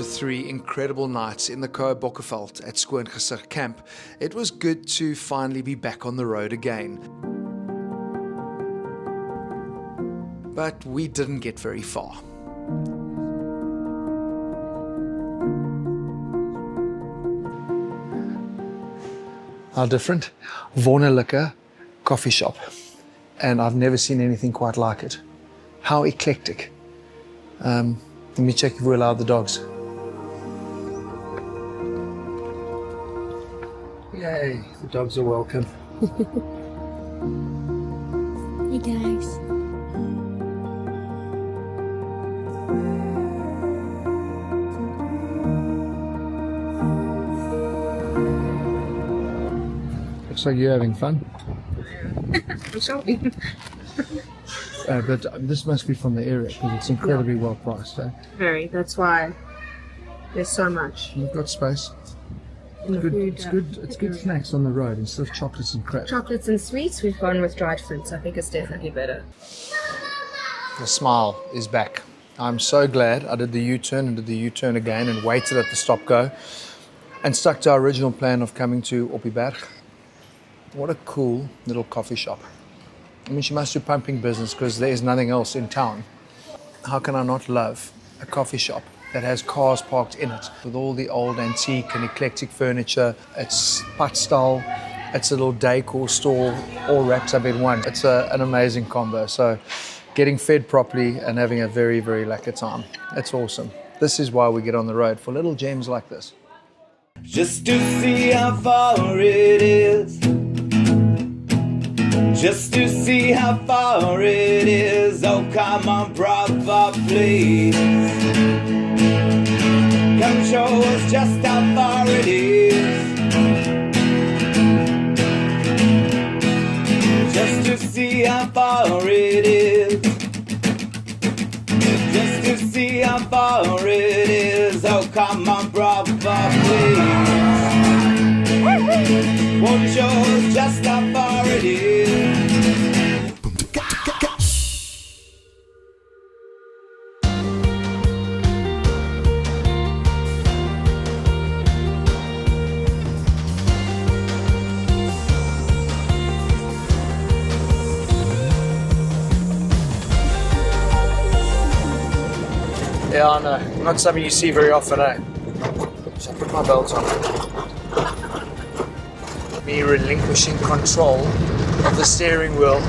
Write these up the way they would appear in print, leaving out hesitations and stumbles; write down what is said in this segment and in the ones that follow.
3 incredible nights in the Cederberg at Skoongesig camp, it was good to finally be back on the road again. But we didn't get very far. How different? Wonderlijke coffee shop. And I've never seen anything quite like it. How eclectic. Let me check if we allowed the dogs. Yay, the dogs are welcome. Hey guys. Looks like you're having fun. I'm shopping. But this must be from the area because it's incredibly well priced. Eh? Very, that's why there's so much. You've got space. It's good snacks on the road instead of chocolates and crap. Chocolates and sweets, we've gone with dried fruits. I think it's definitely better. The smile is back. I'm so glad I did the U-turn and did the U-turn again and waited at the stop-go and stuck to our original plan of coming to Biedouw. What a cool little coffee shop. I mean, she must do pumping business because there's nothing else in town. How can I not love a coffee shop that has cars parked in it with all the old antique and eclectic furniture? It's patstal, it's a little decor store, all wrapped up in one. It's an amazing combo. So getting fed properly and having a very, very lekker time. It's awesome. This is why we get on the road, for little gems like this. Just to see how far it is. Just to see how far it is. Oh, come on, brother, please. Come show us just how far it is. Just to see how far it is. Just to see how far it is. Oh, come on, brother, please. Won't you show us just how far it is? Yeah, I know. Not something you see very often, eh? So I put my belt on. Me relinquishing control of the steering wheel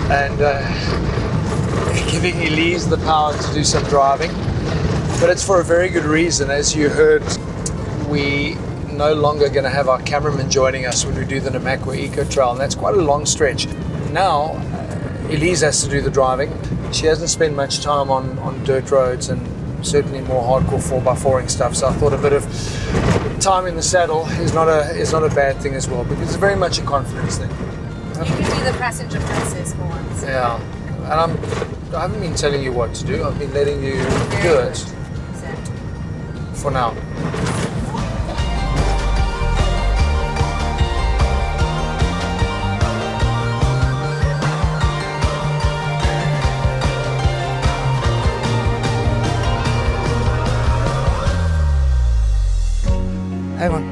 and giving Elise the power to do some driving. But it's for a very good reason. As you heard, we no longer going to have our cameraman joining us when we do the Namakwa Eco Trail, and that's quite a long stretch. Now, Elise has to do the driving. She hasn't spent much time on dirt roads and certainly more hardcore 4x4ing stuff, so I thought a bit of time in the saddle is not a bad thing as well, because it's very much a confidence thing. You can do the passenger princess for once. Yeah, and I haven't been telling you what to do, I've been letting you do it. Exactly. For now. Hang on.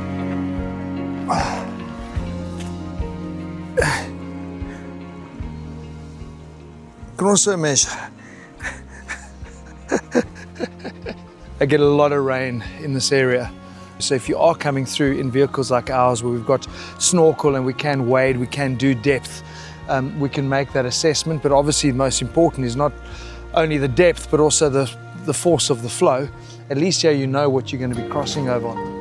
Grosse measure. I get a lot of rain in this area. So if you are coming through in vehicles like ours where we've got snorkel and we can wade, we can do depth, we can make that assessment. But obviously the most important is not only the depth but also the force of the flow. At least here you know what you're going to be crossing over on.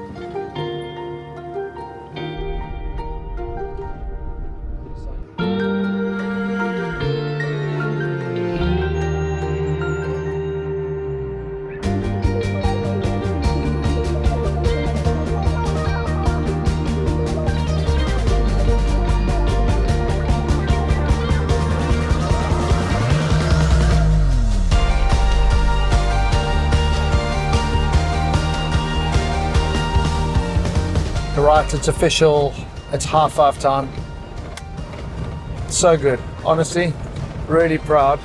Right, it's official, it's 5:30 time. So good, honestly, really proud,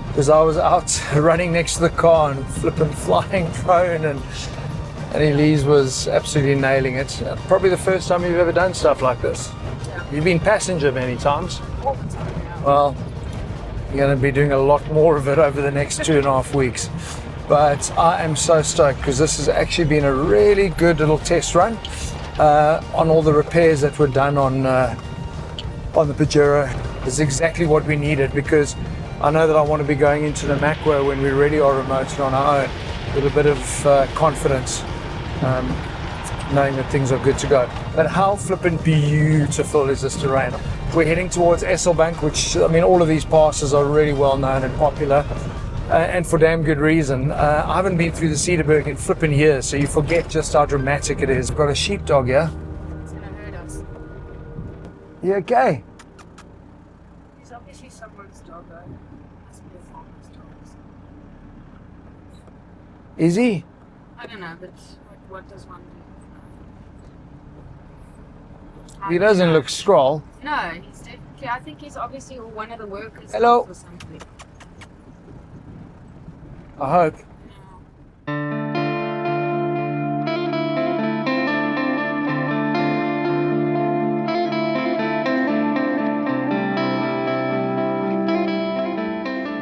because I was out running next to the car and flipping flying drone and And Elise was absolutely nailing it. Probably the first time you've ever done stuff like this. You've been passenger many times. All the time now. Well, you're going to be doing a lot more of it over the next 2.5 weeks. But I am so stoked because this has actually been a really good little test run on all the repairs that were done on the Pajero. It's exactly what we needed because I know that I want to be going into the Macro when we really are remote and on our own with a bit of confidence, knowing that things are good to go. But how flippin' beautiful is this terrain? We're heading towards Esselbank, which, I mean, all of these passes are really well known and popular. And for damn good reason. I haven't been through the Cederberg in flipping years, so you forget just how dramatic it is. We've got a sheepdog here. It's going to hurt us. You okay? He's obviously someone's dog, though. Must be a farmer's dog. Is he? I don't know, but what does one do? He doesn't look scroll. No, he's definitely, I think he's obviously one of the workers. Hello. Or something. I hope.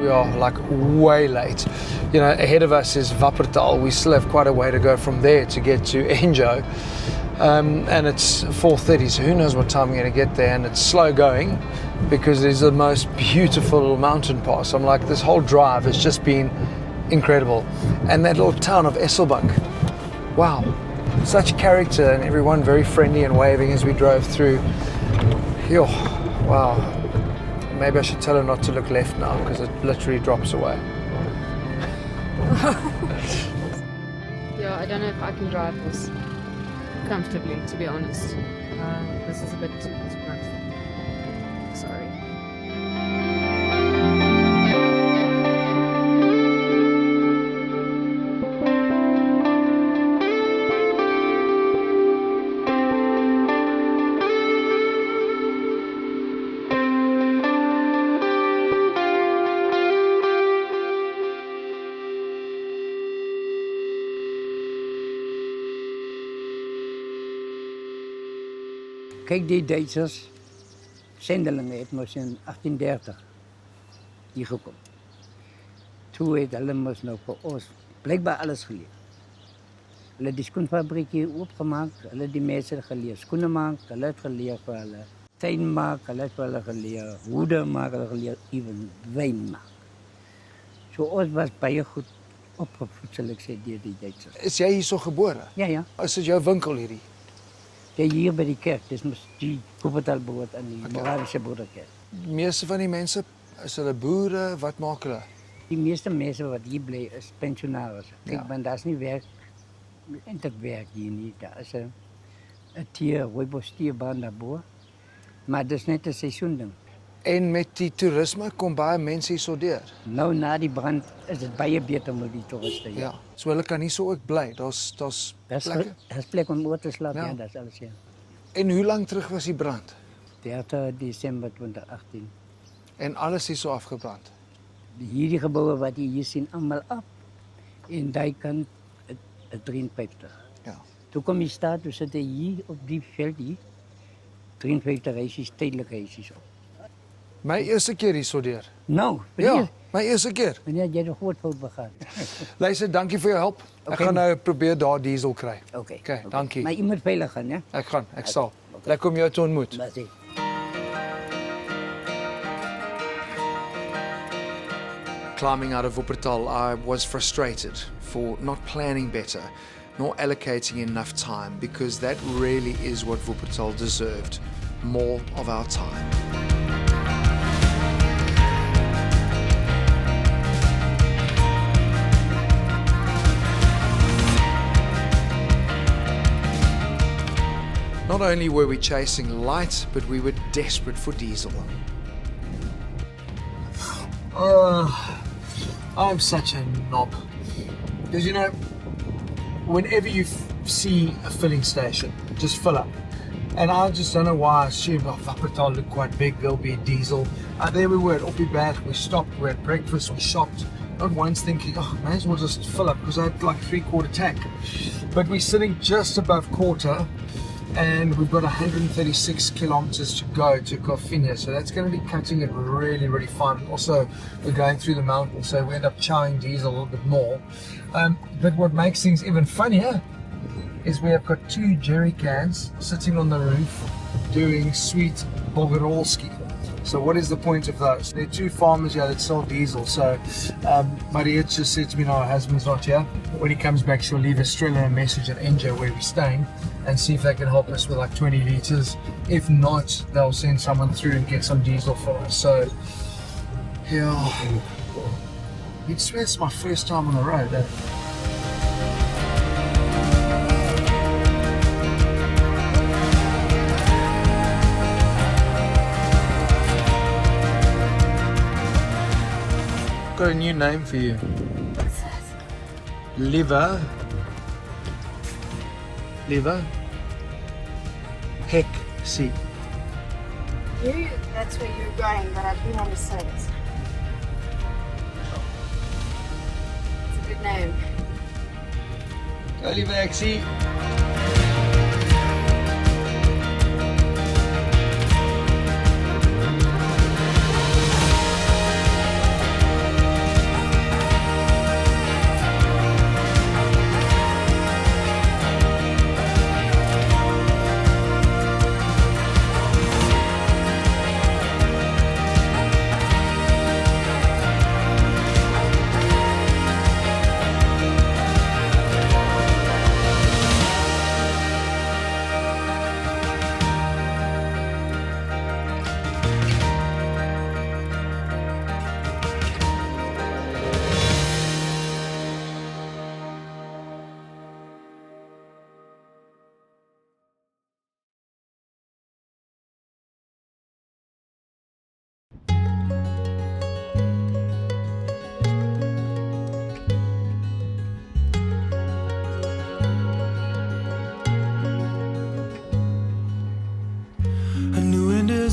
We are like way late. You know, ahead of us is Wupperthal. We still have quite a way to go from there to get to Enjo. And it's 4:30, so who knows what time we're going to get there. And it's slow going because it's the most beautiful little mountain pass. I'm like, this whole drive has just been incredible. And that little town of Esselbank. Wow. Such character and everyone very friendly and waving as we drove through. Yo, wow. Maybe I should tell her not to look left now because it literally drops away. Yeah, I don't know if I can drive this comfortably, to be honest. This is a bit too much. Sorry. Kijk, die Duitsers, zendelingen, het moest in 1830 hier gekomen. Toen heeft hulle mos nou voor ons blijkbaar alles geleerd. Hulle die skoenfabriek hier opgemaakt, hulle die mensen geleerd schoenen maken, hulle het geleerd voor hulle tuin maken, hulle het voor hulle geleerd hoeden maken, hulle geleerd even wijn maken. Zo ons was baie goed opgevoed, zal ik zeggen, door die Duitsers. Is jy hier so gebore? Ja, ja. Is dit jou winkel hierdie? Ja, hier bij die kerk, dus die Wupperthal behoort aan die Moravische Broederkerk. Die meeste van die mense, is hulle boere, wat maak hulle? Die meeste mensen wat hier blijven is pensionarissen. Kijk, Ja. want daar is niet werk, eindelijk werk hier niet. Daar is een stierbaan daarboven. Maar dat is net een seizoending. En met die toerisme kom baie mense hier so deur. Nou, na die brand is het baie beter met die toeristen. Ja. So hulle kan hier so ook bly. Daar's Dat is plekke. plek om oor te slapen, Ja. ja, dat is alles, ja. En hoe lank terug was die brand? 30 december 2018. En alles is so afgebrand. Hierdie gebouwen wat je hier ziet, allemaal af. En die kant het 53. Ja. Toen kom je staan, toen zitten hier op die veld hier 53 huisjes, tijdelijke huisjes op. My eerste keer hier so deur. Nou, Ja, my eerste keer. meneer, jy het 'n groot fout begaan. Luister, dankie vir jou help. Ek Okay. gaan nou probeer daar diesel kry. Oké. dankie. Maar je moet veilig gaan, hè? Ek sal. Lekker om jou te ontmoet. Dat is. Climbing out of Wupperthal, I was frustrated for not planning better, nor allocating enough time, because that really is what Wupperthal deserved, more of our time. Not only were we chasing light, but we were desperate for diesel. I'm such a knob. Because, you know, whenever you see a filling station, just fill up. And I just don't know why I assumed, oh, Wupperthal looked quite big, there'll be diesel. There we were at Biedouw, we stopped, we had breakfast, we shopped, not once thinking, oh, may as well just fill up because I had like 3/4 tank. But we're sitting just above quarter, and we've got 136 kilometers to go to Corfinia, so that's going to be cutting it really, really fun. Also, we're going through the mountains, so we end up chowing diesel a little bit more. But what makes things even funnier is we have got 2 jerry cans sitting on the roof doing sweet Bogorolski. So what is the point of those? There are 2 farmers here that sell diesel. So Maria just said to me, no, her husband's not here. When he comes back, she'll leave Estrella a message at Enjo where we're staying and see if they can help us with like 20 liters. If not, they'll send someone through and get some diesel for us. So yeah, you'd swear it's my first time on the road. Got a new name for you. What's that? Liver. Heck seat. That's where you're going, but I do want to say it. It's a good name. Oliver Heck seat.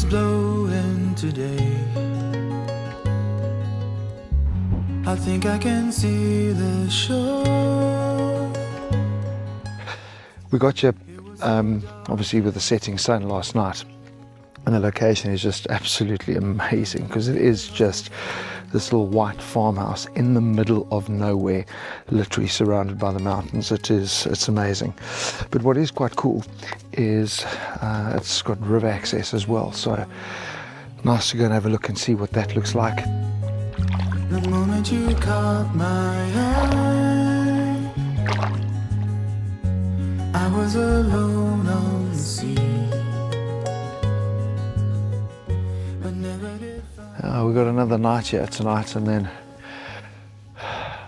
Blowing today. I think I can see the shore. We got you obviously with the setting sun last night, and the location is just absolutely amazing because it is just this little white farmhouse in the middle of nowhere, literally surrounded by the mountains. It's amazing. But what is quite cool is it's got river access as well, so nice to go and have a look and see what that looks like. The moment you caught my eye, I was alone on the sea, but never did find. We've got another night here tonight, and then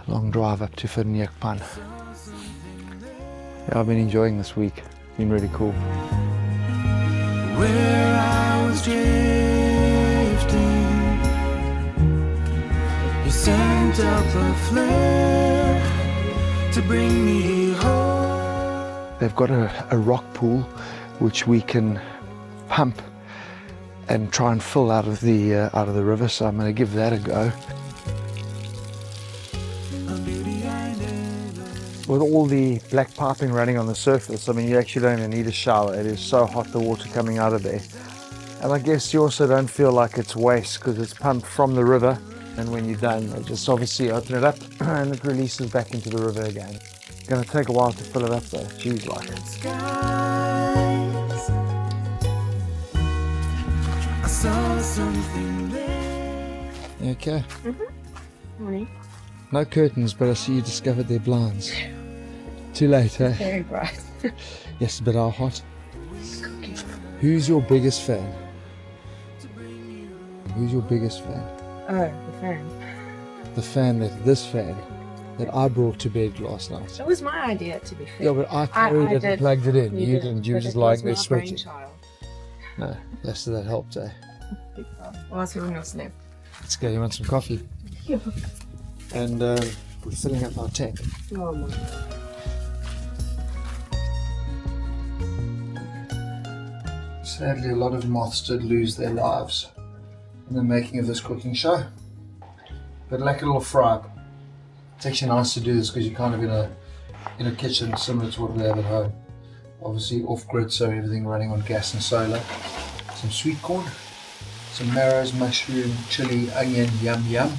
long drive up to Verniekpan. Yeah, I've been enjoying this week. It's been really cool. Where I was drifting, you sent up a flare to bring me home. They've got a rock pool which we can pump and try and fill out of the river, so I'm going to give that a go. With all the black piping running on the surface, I mean, you actually don't even need a shower. It is so hot, the water coming out of there. And I guess you also don't feel like it's waste because it's pumped from the river, and when you're done, they just obviously open it up and it releases back into the river again. It's going to take a while to fill it up though. Jeez, like. Skies, I saw something there. You okay? Morning. No curtains, but I see you discovered their blinds. Too late, eh? Very bright. Yes, but how hot? Who's your biggest fan? Who's your biggest fan? Oh, the fan. The fan that I brought to bed last night. That was my idea, to be fair. Yeah, but I carried it and plugged it in. You You did, didn't. You were but just it lying was there my sweating. brainchild. No, yes, that helped, eh? Well, that's when I slept. Let's go. You want some coffee? Yeah. And we're filling up our tank. Oh my. Sadly, a lot of moths did lose their lives in the making of this cooking show. But like a little fry. It's actually nice to do this because you're kind of in a kitchen similar to what we have at home. Obviously off grid, so everything running on gas and solar. Some sweet corn, some marrows, mushroom, chili, onion, yum yum,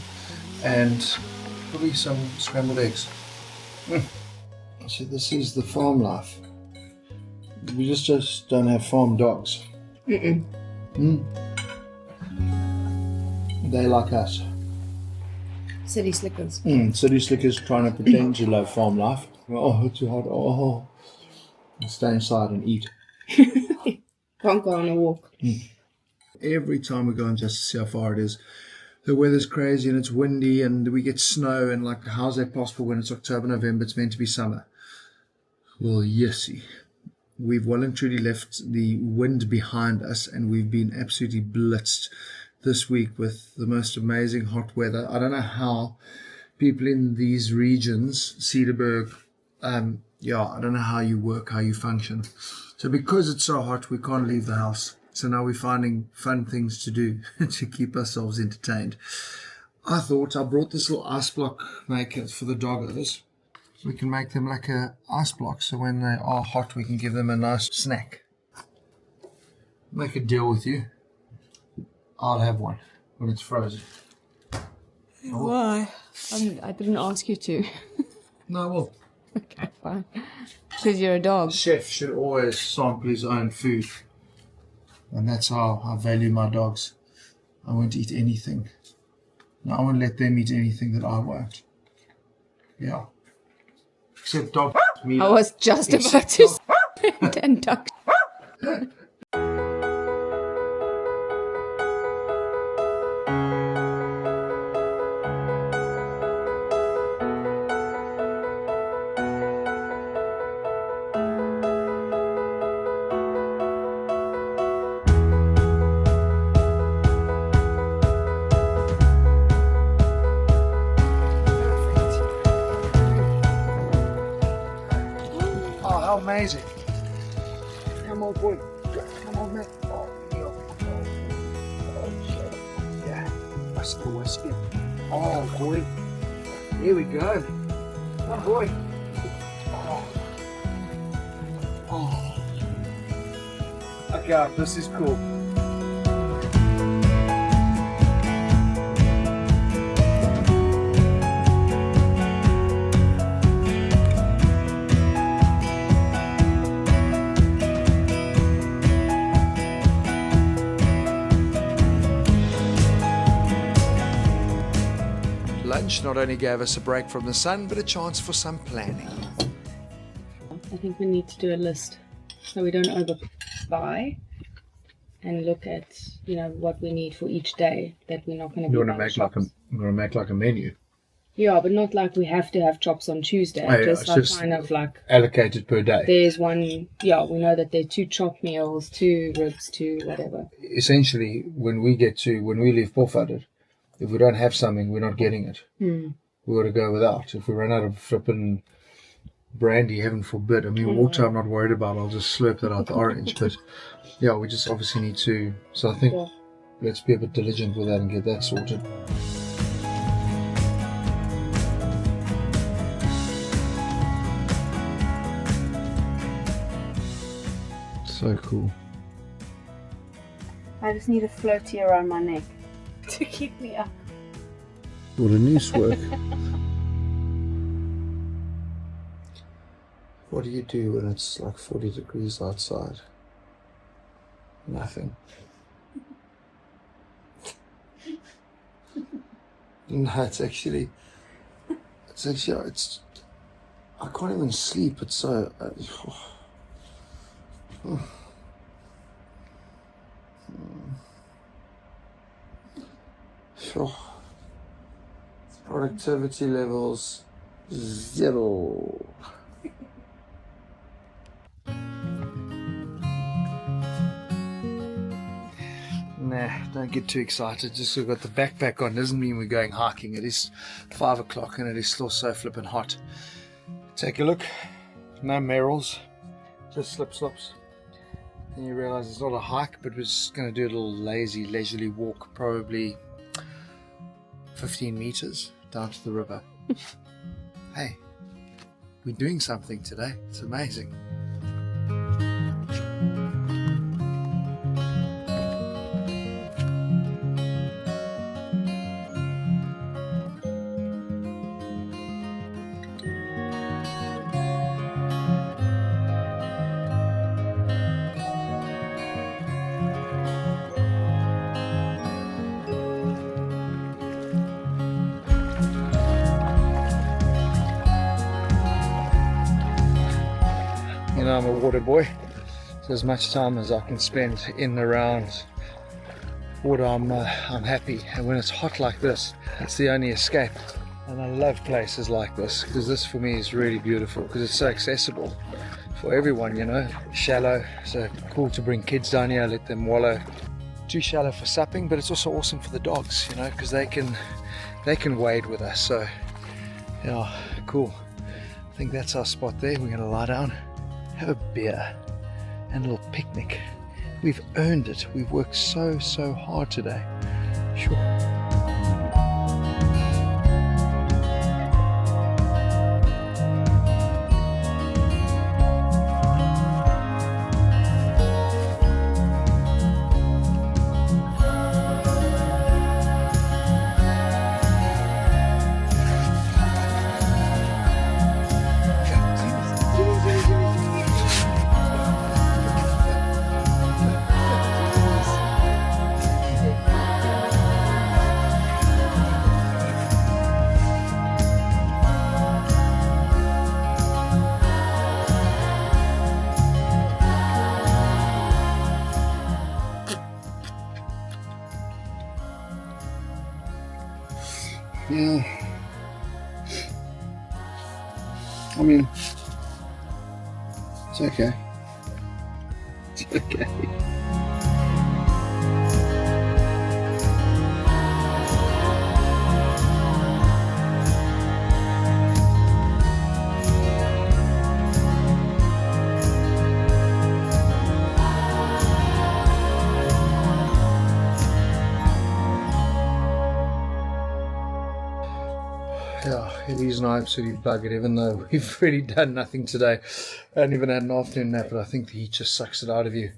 and probably some scrambled eggs. So this is the farm life. We just don't have farm dogs. They like us. City slickers. City slickers trying to pretend you love farm life. Oh, it's too hot. Oh, and stay inside and eat. Can't go on a walk. Every time we go and just to see how far it is, the weather's crazy and it's windy and we get snow and like, how's that possible when it's October, November? It's meant to be summer. Well, yesy. We've well and truly left the wind behind us and we've been absolutely blitzed this week with the most amazing hot weather. I don't know how people in these regions, Cederberg, I don't know how you work, how you function. So because it's so hot, we can't leave the house. So now we're finding fun things to do to keep ourselves entertained. I thought I brought this little ice block maker for the doggos. We can make them like a ice block, so when they are hot, we can give them a nice snack. Make a deal with you. I'll have one when it's frozen. Why? I didn't ask you to. No, I will. Okay, fine. Because you're a dog. Chef should always sample his own food. And that's how I value my dogs. I won't eat anything. No, I won't let them eat anything that I won't. Yeah. Except dog meat. I was just about to say and duck. Oh, how amazing. Come on, boy. Come on, man. Oh, yeah. That's the way to Oh, boy. Here we go. Oh, boy. Oh. Okay, this is cool. Lunch not only gave us a break from the sun, but a chance for some planning. I think we need to do a list so we don't overbuy and look at, what we need for each day that we're not going to be You want to make like a menu. Yeah, but not like we have to have chops on Tuesday. Oh, yeah, just it's like just kind of like allocated per day. there's one. Yeah, we know that there are 2 chop meals, 2 ribs, 2 whatever. Essentially, when we leave Pofadder, if we don't have something, we're not getting it. We got to go without. If we run out of flipping brandy, heaven forbid. I mean, water I'm not worried about. I'll just slurp that out the orange. But yeah, we just obviously need to. So I think let's be a bit diligent with that and get that sorted. So cool. I just need a floaty around my neck to keep me up. What a noose work. What do you do when it's like 40 degrees outside? Nothing. No, it's actually, I can't even sleep. It's so, productivity levels 0. Nah, don't get too excited. Just we've got the backpack on doesn't mean we're going hiking. It is 5 o'clock and it is still so flippin' hot. Take a look. No Merrills, just slip-slops. And you realise it's not a hike, but we're just going to do a little lazy, leisurely walk, probably 15 meters down to the river. Hey, we're doing something today. It's amazing. You know, I'm a water boy, so as much time as I can spend in and around water, I'm happy. And when it's hot like this, it's the only escape. And I love places like this, because this for me is really beautiful, because it's so accessible for everyone, you know. Shallow, so cool to bring kids down here, let them wallow. Too shallow for supping, but it's also awesome for the dogs, you know, because they can wade with us. So yeah, cool. I think that's our spot there. We're gonna lie down, have a beer and a little picnic. We've earned it. We've worked so hard today. Sure. Yeah, I mean, it's okay. It's okay. Yeah, it is an absolutely bugger, even though we've really done nothing today. I haven't even had an afternoon nap, but I think the heat just sucks it out of you.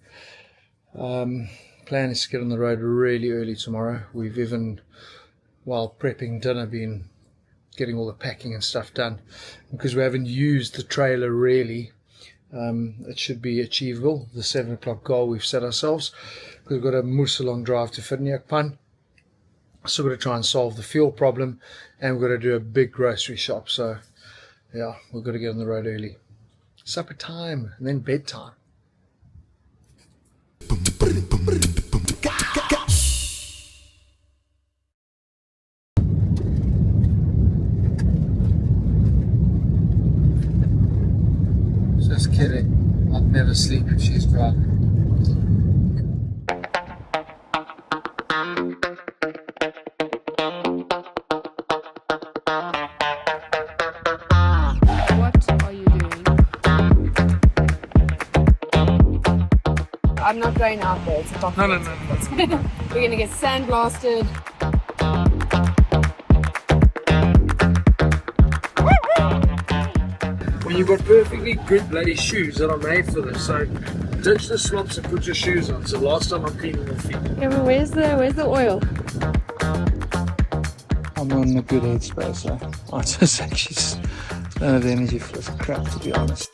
Plan is to get on the road really early tomorrow. We've even, while prepping dinner, been getting all the packing and stuff done. Because we haven't used the trailer really, it should be achievable, the 7 o'clock goal we've set ourselves. We've got a moerse-long drive to Verniakpan. So we've got to try and solve the fuel problem, and we've got to do a big grocery shop. So yeah, we've got to get on the road early. Supper time and then bedtime. Just kidding. I'd never sleep if she's driving. I'm not going out there. It's a document. No. We're going to get sandblasted. When you've got perfectly good bloody shoes that are made for this, so ditch the slops and put your shoes on. So last time I'm cleaning your feet. Yeah, but where's the oil? I'm on a good headspace, so I just actually don't have the energy for this crap, to be honest.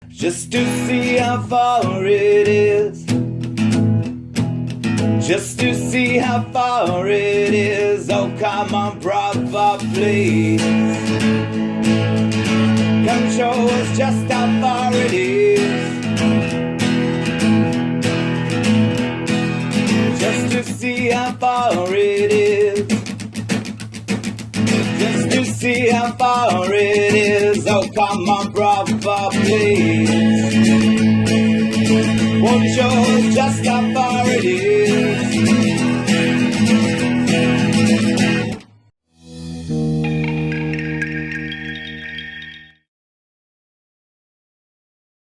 Just to see how far it is. Just to see how far it is. Oh, come on, brother, please. Come show us just how far it is. Just to see how far it is. Just to see how far it is. Oh, come on, brother, please. Won't show us just how far it is.